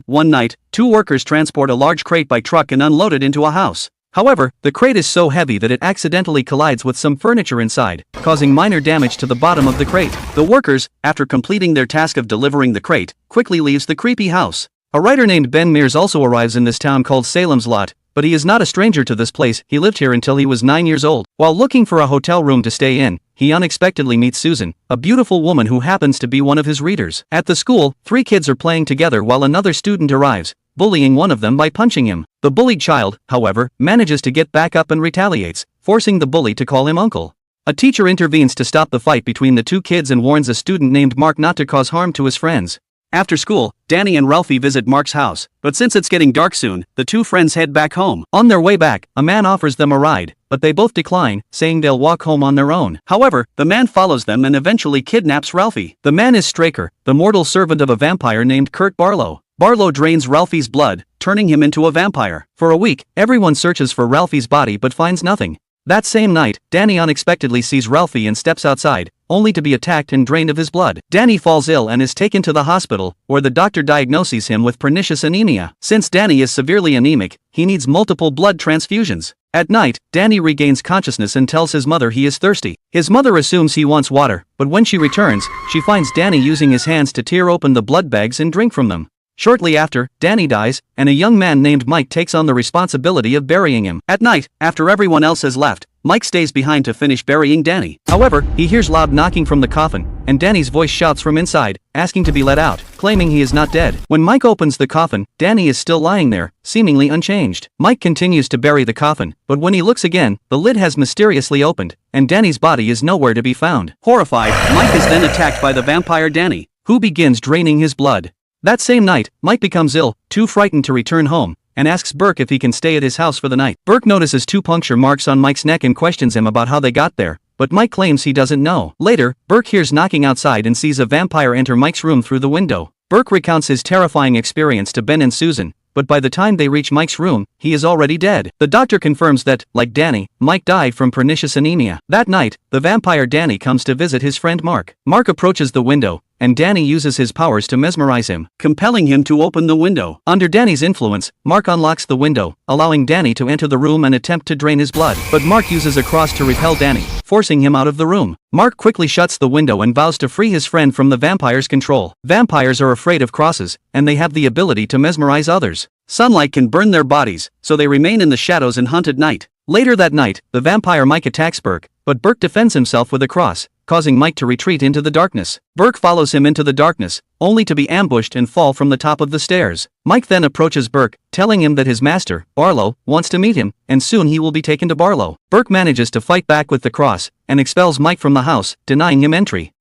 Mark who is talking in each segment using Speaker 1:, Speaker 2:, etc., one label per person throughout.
Speaker 1: One night, two workers transport a large crate by truck and unload it into a house. However, the crate is so heavy that it accidentally collides with some furniture inside, causing minor damage to the bottom of the crate. The workers, after completing their task of delivering the crate, quickly leaves the creepy house. A writer named Ben Mears also arrives in this town called Salem's Lot, but he is not a stranger to this place. He lived here until he was 9 years old. While looking for a hotel room to stay in, he unexpectedly meets Susan, a beautiful woman who happens to be one of his readers. At the school, 3 kids are playing together while another student arrives, bullying one of them by punching him. The bullied child, however, manages to get back up and retaliates, forcing the bully to call him uncle. A teacher intervenes to stop the fight between the 2 kids and warns a student named Mark not to cause harm to his friends. After school, Danny and Ralphie visit Mark's house, but since it's getting dark soon, the 2 friends head back home. On their way back, a man offers them a ride, but they both decline, saying they'll walk home on their own. However, the man follows them and eventually kidnaps Ralphie. The man is Straker, the mortal servant of a vampire named Kurt Barlow. Barlow drains Ralphie's blood, turning him into a vampire. For a week, everyone searches for Ralphie's body but finds nothing. That same night, Danny unexpectedly sees Ralphie and steps outside, only to be attacked and drained of his blood. Danny falls ill and is taken to the hospital, where the doctor diagnoses him with pernicious anemia. Since Danny is severely anemic, he needs multiple blood transfusions. At night, Danny regains consciousness and tells his mother he is thirsty. His mother assumes he wants water, but when she returns, she finds Danny using his hands to tear open the blood bags and drink from them. Shortly after, Danny dies, and a young man named Mike takes on the responsibility of burying him. At night, after everyone else has left, Mike stays behind to finish burying Danny. However, he hears loud knocking from the coffin, and Danny's voice shouts from inside, asking to be let out, claiming he is not dead. When Mike opens the coffin, Danny is still lying there, seemingly unchanged. Mike continues to bury the coffin, but when he looks again, the lid has mysteriously opened, and Danny's body is nowhere to be found. Horrified, Mike is then attacked by the vampire Danny, who begins draining his blood. That same night, Mike becomes ill, too frightened to return home, and asks Burke if he can stay at his house for the night. Burke notices 2 puncture marks on Mike's neck and questions him about how they got there, but Mike claims he doesn't know. Later, Burke hears knocking outside and sees a vampire enter Mike's room through the window. Burke recounts his terrifying experience to Ben and Susan, but by the time they reach Mike's room, he is already dead. The doctor confirms that, like Danny, Mike died from pernicious anemia. That night, the vampire Danny comes to visit his friend Mark. Mark approaches the window, and Danny uses his powers to mesmerize him, compelling him to open the window. Under Danny's influence, Mark unlocks the window, allowing Danny to enter the room and attempt to drain his blood. But Mark uses a cross to repel Danny, forcing him out of the room. Mark quickly shuts the window and vows to free his friend from the vampire's control. Vampires are afraid of crosses, and they have the ability to mesmerize others. Sunlight can burn their bodies, so they remain in the shadows and hunt at night. Later that night, the vampire Mike attacks Burke, but Burke defends himself with a cross, causing Mike to retreat into the darkness. Burke follows him into the darkness, only to be ambushed and fall from the top of the stairs. Mike then approaches Burke, telling him that his master, Barlow, wants to meet him, and soon he will be taken to Barlow. Burke manages to fight back with the cross, and expels Mike from the house, denying him entry.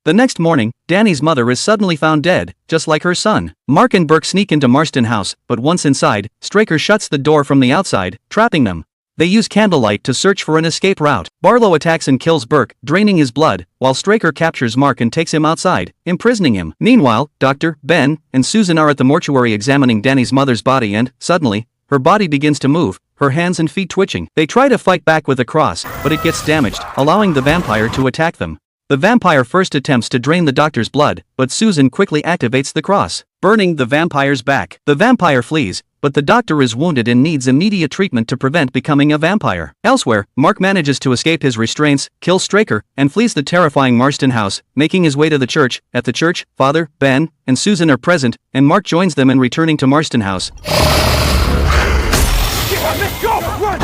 Speaker 1: The next morning, Danny's mother is suddenly found dead, just like her son. Mark and Burke sneak into Marsten house, but once inside, Straker shuts the door from the outside, trapping them. They use candlelight to search for an escape route. Barlow attacks and kills Burke, draining his blood, while Straker captures Mark and takes him outside, imprisoning him. Meanwhile, Dr. Ben and Susan are at the mortuary examining Danny's mother's body and, suddenly, her body begins to move, her hands and feet twitching. They try to fight back with a cross, but it gets damaged, allowing the vampire to attack them. The vampire first attempts to drain the doctor's blood, but Susan quickly activates the cross, burning the vampire's back. The vampire flees, but the doctor is wounded and needs immediate treatment to prevent becoming a vampire. Elsewhere, Mark manages to escape his restraints, kills Straker, and flees the terrifying Marsten house, making his way to the church. At the church, Father, Ben, and Susan are present, and Mark joins them in returning to Marsten house.
Speaker 2: Let's go! Run!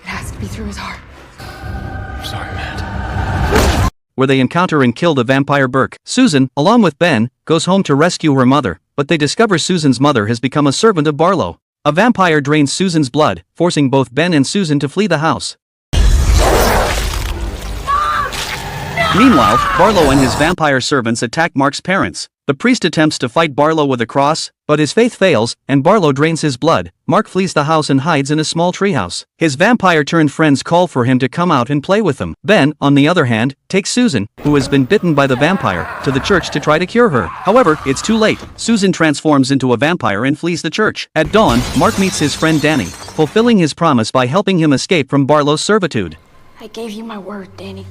Speaker 3: It has to be through his heart.
Speaker 2: I'm sorry, Matt.
Speaker 1: Where they encounter and kill the vampire Burke. Susan, along with Ben, goes home to rescue her mother, but they discover Susan's mother has become a servant of Barlow. A vampire drains Susan's blood, forcing both Ben and Susan to flee the house. Meanwhile, Barlow and his vampire servants attack Mark's parents. The priest attempts to fight Barlow with a cross, but his faith fails, and Barlow drains his blood. Mark flees the house and hides in a small treehouse. His vampire-turned friends call for him to come out and play with them. Ben, on the other hand, takes Susan, who has been bitten by the vampire, to the church to try to cure her. However, it's too late. Susan transforms into a vampire and flees the church. At dawn, Mark meets his friend Danny, fulfilling his promise by helping him escape from Barlow's servitude.
Speaker 3: I gave you my word, Danny.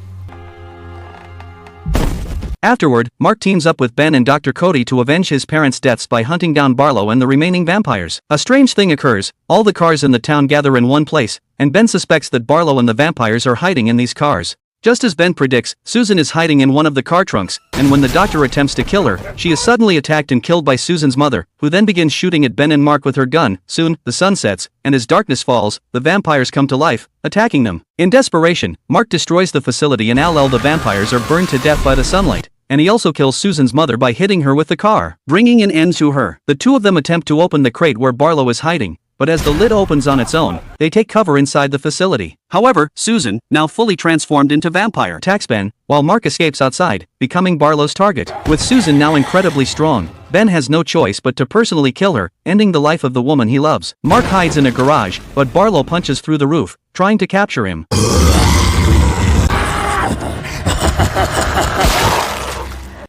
Speaker 1: Afterward, Mark teams up with Ben and Dr. Cody to avenge his parents' deaths by hunting down Barlow and the remaining vampires. A strange thing occurs, all the cars in the town gather in one place, and Ben suspects that Barlow and the vampires are hiding in these cars. Just as Ben predicts, Susan is hiding in one of the car trunks, and when the doctor attempts to kill her, she is suddenly attacked and killed by Susan's mother, who then begins shooting at Ben and Mark with her gun. Soon, the sun sets, and as darkness falls, the vampires come to life, attacking them. In desperation, Mark destroys the facility and all the vampires are burned to death by the sunlight, and he also kills Susan's mother by hitting her with the car, bringing an end to her. The two of them attempt to open the crate where Barlow is hiding, but as the lid opens on its own, they take cover inside the facility. However, Susan, now fully transformed into vampire, attacks Ben, while Mark escapes outside, becoming Barlow's target. With Susan now incredibly strong, Ben has no choice but to personally kill her, ending the life of the woman he loves. Mark hides in a garage, but Barlow punches through the roof, trying to capture him.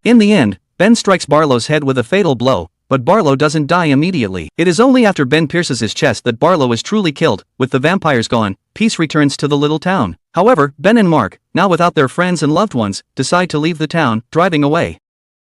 Speaker 1: In the end, Ben strikes Barlow's head with a fatal blow, but Barlow doesn't die immediately. It is only after Ben pierces his chest that Barlow is truly killed. With the vampires gone, peace returns to the little town. However, Ben and Mark, now without their friends and loved ones, decide to leave the town, driving away.